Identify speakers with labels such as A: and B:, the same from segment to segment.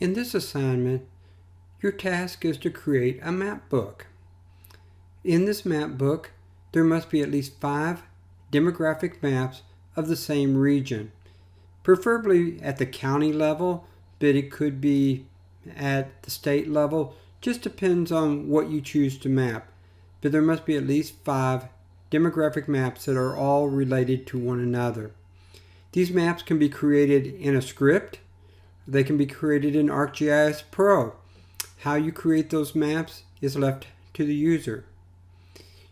A: In this assignment, your task is to create a map book. In this map book, there must be at least 5 demographic maps of the same region, preferably at the county level, but it could be at the state level. Just depends on what you choose to map. But there must be at least 5 demographic maps that are all related to one another. These maps can be created in a script. They can be created in ArcGIS Pro. How you create those maps is left to the user.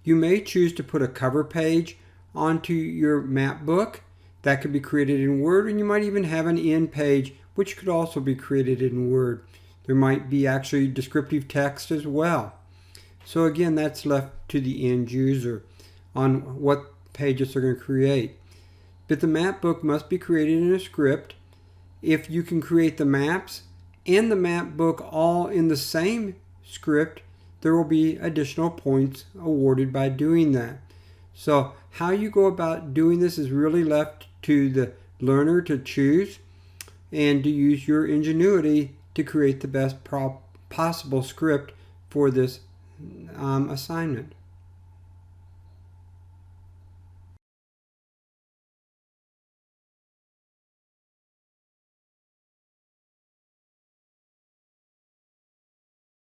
A: You may choose to put a cover page onto your map book. That could be created in Word, and you might even have an end page, which could also be created in Word. There might be actually descriptive text as well. So again, that's left to the end user on what pages they're going to create. But the map book must be created in a script. If you can create the maps and the map book all in the same script, there will be additional points awarded by doing that. So how you go about doing this is really left to the learner to choose and to use your ingenuity to create the best possible script for this assignment.